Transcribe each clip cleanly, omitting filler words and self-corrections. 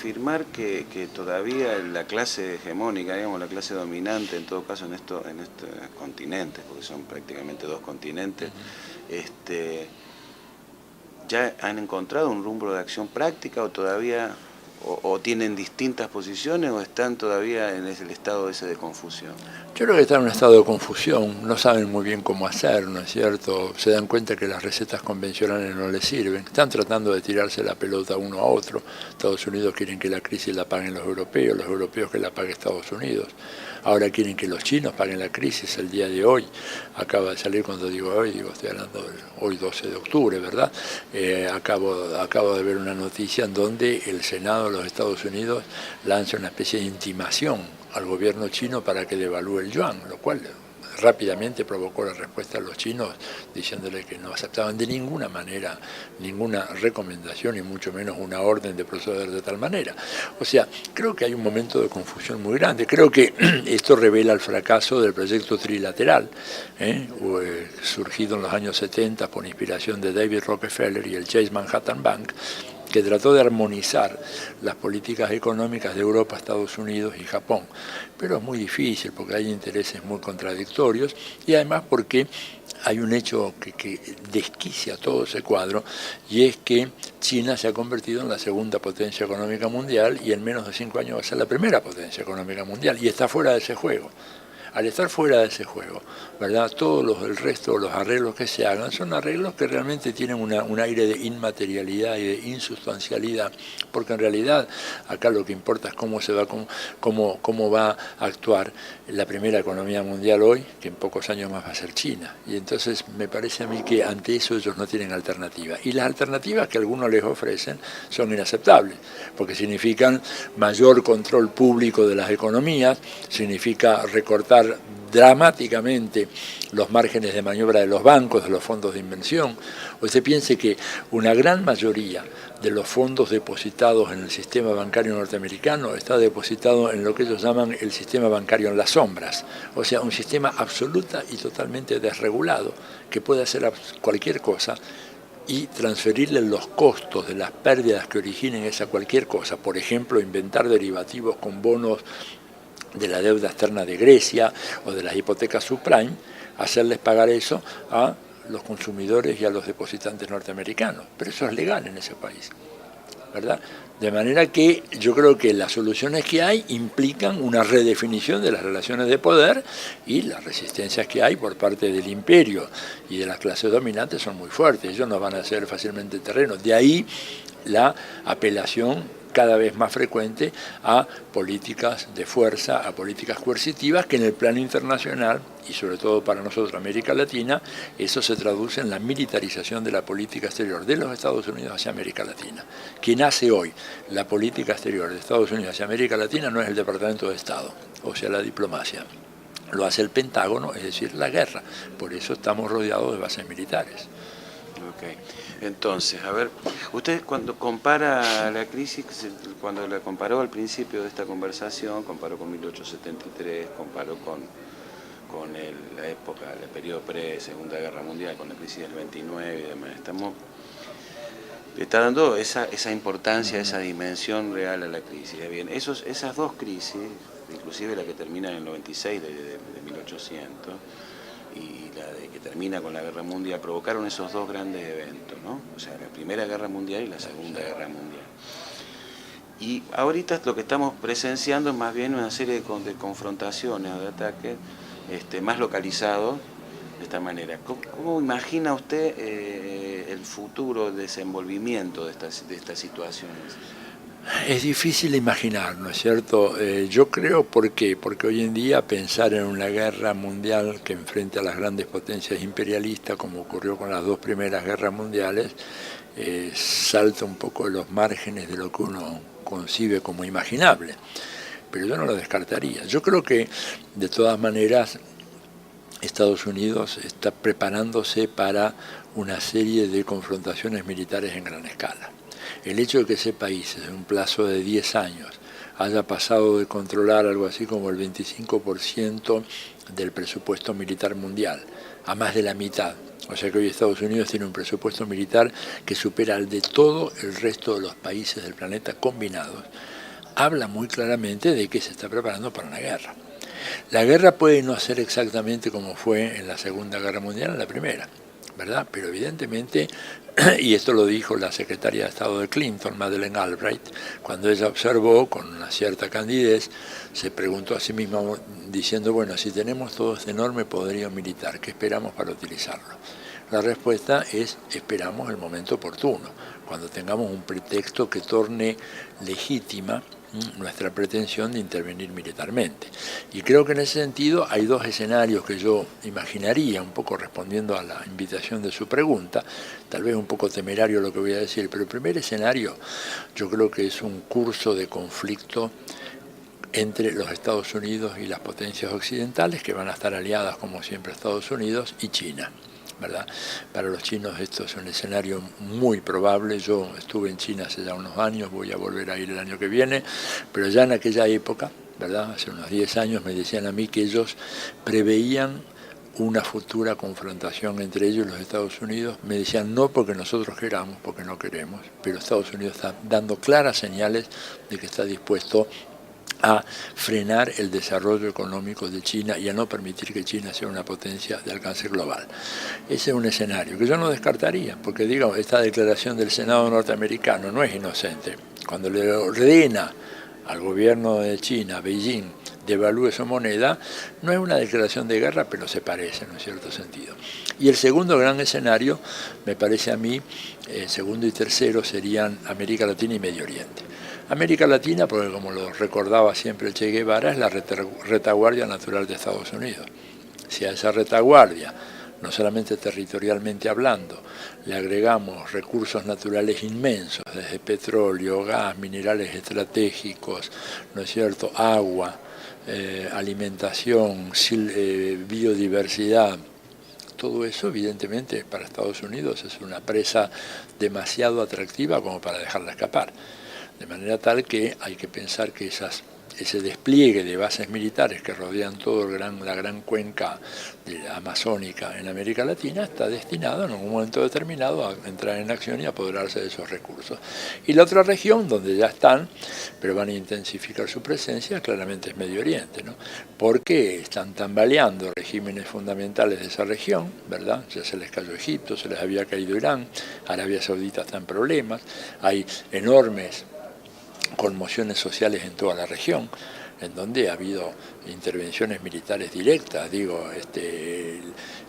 afirmar que todavía la clase hegemónica, digamos, la clase dominante, en todo caso en estos continentes, porque son prácticamente dos continentes, ¿ya han encontrado un rumbo de acción práctica o todavía, o tienen distintas posiciones o están todavía en el estado ese de confusión? Yo creo que están en un estado de confusión, no saben muy bien cómo hacer, ¿no es cierto? Se dan cuenta que las recetas convencionales no les sirven, están tratando de tirarse la pelota uno a otro. Estados Unidos quieren que la crisis la paguen los europeos que la pague Estados Unidos. Ahora quieren que los chinos paguen la crisis el día de hoy. Acaba de salir, cuando digo hoy, estoy hablando de hoy 12 de octubre, ¿verdad? Acabo de ver una noticia en donde el Senado de los Estados Unidos lanza una especie de intimación al gobierno chino para que devalúe el yuan, lo cual rápidamente provocó la respuesta de los chinos diciéndole que no aceptaban de ninguna manera ninguna recomendación y mucho menos una orden de proceder de tal manera. O sea, creo que hay un momento de confusión muy grande. Creo que esto revela el fracaso del proyecto trilateral, surgido en los años 70 por inspiración de David Rockefeller y el Chase Manhattan Bank, que trató de armonizar las políticas económicas de Europa, Estados Unidos y Japón. Pero es muy difícil porque hay intereses muy contradictorios y además porque hay un hecho que desquicia todo ese cuadro, y es que China se ha convertido en la segunda potencia económica mundial y en menos de 5 años va a ser la primera potencia económica mundial y está fuera de ese juego. Al estar fuera de ese juego, ¿verdad? El resto de los arreglos que se hagan son arreglos que realmente tienen un aire de inmaterialidad y de insustancialidad, porque en realidad acá lo que importa es cómo va a actuar la primera economía mundial hoy, que en pocos años más va a ser China. Y entonces me parece a mí que ante eso ellos no tienen alternativa. Y las alternativas que algunos les ofrecen son inaceptables, porque significan mayor control público de las economías, significa recortar dramáticamente los márgenes de maniobra de los bancos, de los fondos de inversión. Usted piense que una gran mayoría de los fondos depositados en el sistema bancario norteamericano está depositado en lo que ellos llaman el sistema bancario en las sombras, o sea, un sistema absoluta y totalmente desregulado que puede hacer cualquier cosa y transferirle los costos de las pérdidas que originen esa cualquier cosa, por ejemplo, inventar derivativos con bonos de la deuda externa de Grecia o de las hipotecas subprime, hacerles pagar eso a los consumidores y a los depositantes norteamericanos. Pero eso es legal en ese país, ¿verdad? De manera que yo creo que las soluciones que hay implican una redefinición de las relaciones de poder, y las resistencias que hay por parte del imperio y de las clases dominantes son muy fuertes. Ellos no van a ceder fácilmente terreno. De ahí la apelación cada vez más frecuente a políticas de fuerza, a políticas coercitivas, que en el plano internacional, y sobre todo para nosotros, América Latina, eso se traduce en la militarización de la política exterior de los Estados Unidos hacia América Latina. Quien hace hoy la política exterior de Estados Unidos hacia América Latina no es el Departamento de Estado, o sea, la diplomacia. Lo hace el Pentágono, es decir, la guerra. Por eso estamos rodeados de bases militares. Okay. Entonces, a ver, usted cuando compara la crisis, cuando la comparó al principio de esta conversación, comparó con 1873, comparó con la época, el periodo pre-Segunda Guerra Mundial, con la crisis del 29 y demás, le está dando esa importancia, esa dimensión real a la crisis. Bien, esas dos crisis, inclusive la que termina en el 96 de 1800, y la de que termina con la Guerra Mundial, provocaron esos dos grandes eventos, ¿no? O sea, la Primera Guerra Mundial y la Segunda Guerra Mundial. Y ahorita lo que estamos presenciando es más bien una serie de confrontaciones o de ataques más localizados de esta manera. ¿Cómo imagina usted el futuro desenvolvimiento de estas situaciones? Es difícil imaginar, ¿no es cierto? Yo creo, ¿por qué? Porque hoy en día pensar en una guerra mundial que enfrente a las grandes potencias imperialistas, como ocurrió con las dos primeras guerras mundiales, salta un poco de los márgenes de lo que uno concibe como imaginable. Pero yo no lo descartaría. Yo creo que, de todas maneras, Estados Unidos está preparándose para una serie de confrontaciones militares en gran escala. El hecho de que ese país, en un plazo de 10 años, haya pasado de controlar algo así como el 25% del presupuesto militar mundial a más de la mitad. O sea que hoy Estados Unidos tiene un presupuesto militar que supera al de todo el resto de los países del planeta combinados. habla muy claramente de que se está preparando para una guerra. La guerra puede no ser exactamente como fue en la Segunda Guerra Mundial, en la Primera, ¿verdad? Pero evidentemente, y esto lo dijo la secretaria de Estado de Clinton, Madeleine Albright, cuando ella observó con una cierta candidez, se preguntó a sí misma diciendo, bueno, si tenemos todo este enorme poderío militar, ¿qué esperamos para utilizarlo? La respuesta es, esperamos el momento oportuno, cuando tengamos un pretexto que torne legítima nuestra pretensión de intervenir militarmente. Y creo que en ese sentido hay dos escenarios que yo imaginaría, un poco respondiendo a la invitación de su pregunta, tal vez un poco temerario lo que voy a decir, pero el primer escenario yo creo que es un curso de conflicto entre los Estados Unidos y las potencias occidentales, que van a estar aliadas como siempre Estados Unidos y China, ¿verdad? Para los chinos esto es un escenario muy probable. Yo estuve en China hace ya unos años, voy a volver a ir el año que viene, pero ya en aquella época, ¿verdad? Hace unos 10 años me decían a mí que ellos preveían una futura confrontación entre ellos y los Estados Unidos. Me decían no porque nosotros queramos, porque no queremos, pero Estados Unidos está dando claras señales de que está dispuesto a frenar el desarrollo económico de China y a no permitir que China sea una potencia de alcance global. Ese es un escenario que yo no descartaría, porque digo, esta declaración del Senado norteamericano no es inocente. Cuando le ordena al gobierno de China, Beijing, devalúe su moneda, no es una declaración de guerra, pero se parece en un cierto sentido. Y el segundo gran escenario, me parece a mí, segundo y tercero, serían América Latina y Medio Oriente. América Latina, porque como lo recordaba siempre el Che Guevara, es la retaguardia natural de Estados Unidos. Si a esa retaguardia, no solamente territorialmente hablando, le agregamos recursos naturales inmensos, desde petróleo, gas, minerales estratégicos, ¿no es cierto?, agua, alimentación, biodiversidad, todo eso evidentemente para Estados Unidos es una presa demasiado atractiva como para dejarla escapar. De manera tal que hay que pensar que ese despliegue de bases militares que rodean toda la gran cuenca amazónica en América Latina está destinado en un momento determinado a entrar en acción y apoderarse de esos recursos. Y la otra región donde ya están, pero van a intensificar su presencia, claramente es Medio Oriente, ¿no? Porque están tambaleando regímenes fundamentales de esa región, ¿verdad? Ya se les cayó Egipto, se les había caído Irán, Arabia Saudita está en problemas, hay enormes conmociones sociales en toda la región, en donde ha habido intervenciones militares directas.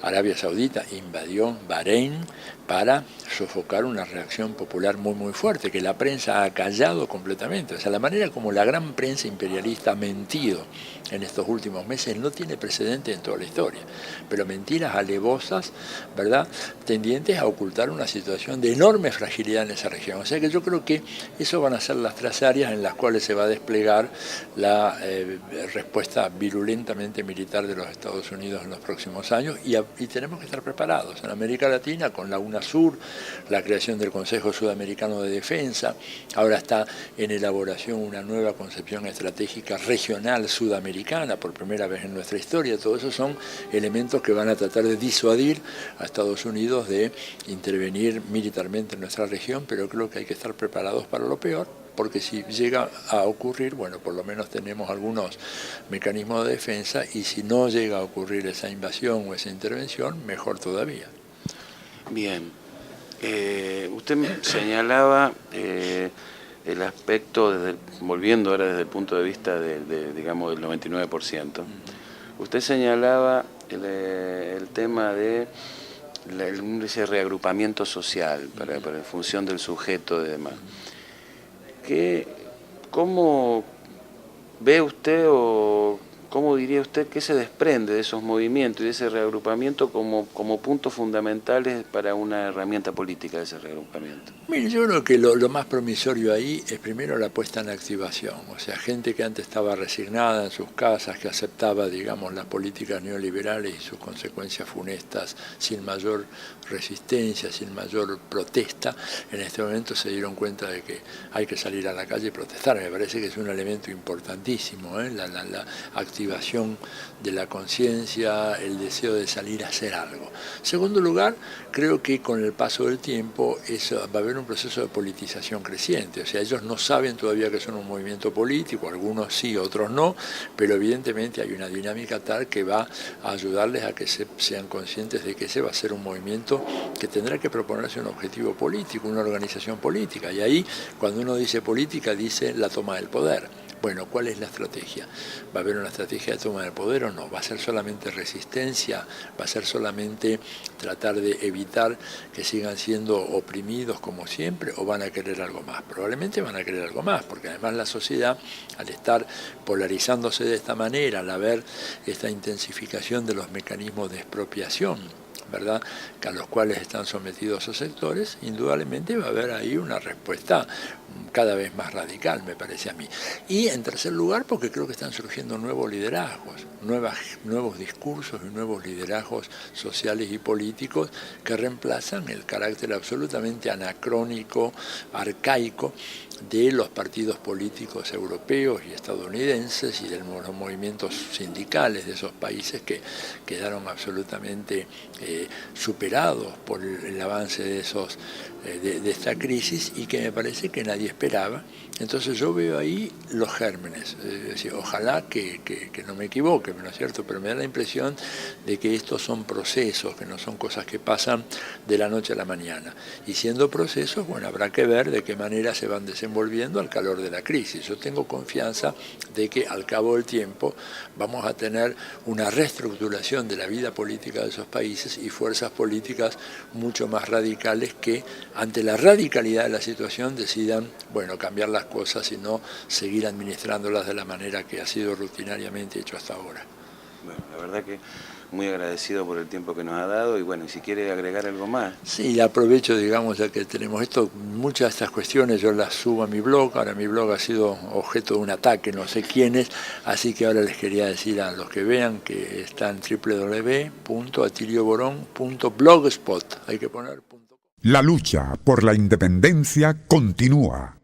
Arabia Saudita invadió Bahrein para sofocar una reacción popular muy muy fuerte, que la prensa ha callado completamente. O sea, la manera como la gran prensa imperialista ha mentido en estos últimos meses no tiene precedente en toda la historia, pero mentiras alevosas, ¿verdad?, tendientes a ocultar una situación de enorme fragilidad en esa región. O sea que yo creo que eso van a ser las tres áreas en las cuales se va a desplegar la respuesta virulentamente militar de los Estados Unidos en los próximos años, y tenemos que estar preparados. En América Latina, con la UNASUR, la creación del Consejo Sudamericano de Defensa, ahora está en elaboración una nueva concepción estratégica regional sudamericana, por primera vez en nuestra historia. Todos esos son elementos que van a tratar de disuadir a Estados Unidos de intervenir militarmente en nuestra región, pero creo que hay que estar preparados para lo peor, porque si llega a ocurrir, bueno, por lo menos tenemos algunos mecanismos de defensa, y si no llega a ocurrir esa invasión o esa intervención, mejor todavía. Bien. Usted señalaba el aspecto, volviendo ahora desde el punto de vista digamos, del 99%, usted señalaba el tema de ese reagrupamiento social para en función del sujeto y demás. ¿Cómo ve usted o cómo diría usted que se desprende de esos movimientos y de ese reagrupamiento como puntos fundamentales para una herramienta política de ese reagrupamiento? Mire, yo creo que lo más promisorio ahí es primero la puesta en activación, o sea, gente que antes estaba resignada en sus casas, que aceptaba, digamos, las políticas neoliberales y sus consecuencias funestas sin mayor resistencia, sin mayor protesta, en este momento se dieron cuenta de que hay que salir a la calle y protestar. Me parece que es un elemento importantísimo, la activación expansión de la conciencia, el deseo de salir a hacer algo. Segundo lugar, creo que con el paso del tiempo va a haber un proceso de politización creciente, o sea, ellos no saben todavía que son un movimiento político, algunos sí, otros no, pero evidentemente hay una dinámica tal que va a ayudarles a que sean conscientes de que ese va a ser un movimiento que tendrá que proponerse un objetivo político, una organización política, y ahí cuando uno dice política dice la toma del poder. Bueno, ¿cuál es la estrategia? ¿Va a haber una estrategia de toma del poder o no? ¿Va a ser solamente resistencia? ¿Va a ser solamente tratar de evitar que sigan siendo oprimidos como siempre? ¿O van a querer algo más? Probablemente van a querer algo más, porque además la sociedad, al estar polarizándose de esta manera, al haber esta intensificación de los mecanismos de expropiación, ¿verdad?, que a los cuales están sometidos esos sectores, indudablemente va a haber ahí una respuesta cada vez más radical, me parece a mí. Y en tercer lugar, porque creo que están surgiendo nuevos liderazgos, nuevos discursos y nuevos liderazgos sociales y políticos que reemplazan el carácter absolutamente anacrónico, arcaico de los partidos políticos europeos y estadounidenses y de los movimientos sindicales de esos países que quedaron absolutamente superados por el avance de esta crisis y que me parece que nadie esperaba. Entonces yo veo ahí los gérmenes, ojalá que no me equivoque, ¿no es cierto? Pero me da la impresión de que estos son procesos, que no son cosas que pasan de la noche a la mañana. Y siendo procesos, bueno, habrá que ver de qué manera se van desenvolviendo al calor de la crisis. Yo tengo confianza de que al cabo del tiempo vamos a tener una reestructuración de la vida política de esos países y fuerzas políticas mucho más radicales que ante la radicalidad de la situación decidan, bueno, cambiar las cosas y no seguir administrándolas de la manera que ha sido rutinariamente hecho hasta ahora. Bueno, la verdad que muy agradecido por el tiempo que nos ha dado y bueno, si quiere agregar algo más. Sí, aprovecho, digamos, ya que tenemos esto, muchas de estas cuestiones yo las subo a mi blog, ahora mi blog ha sido objeto de un ataque, no sé quién es, así que ahora les quería decir a los que vean que está en www.atilioborón.blogspot, hay que poner .com. La lucha por la independencia continúa.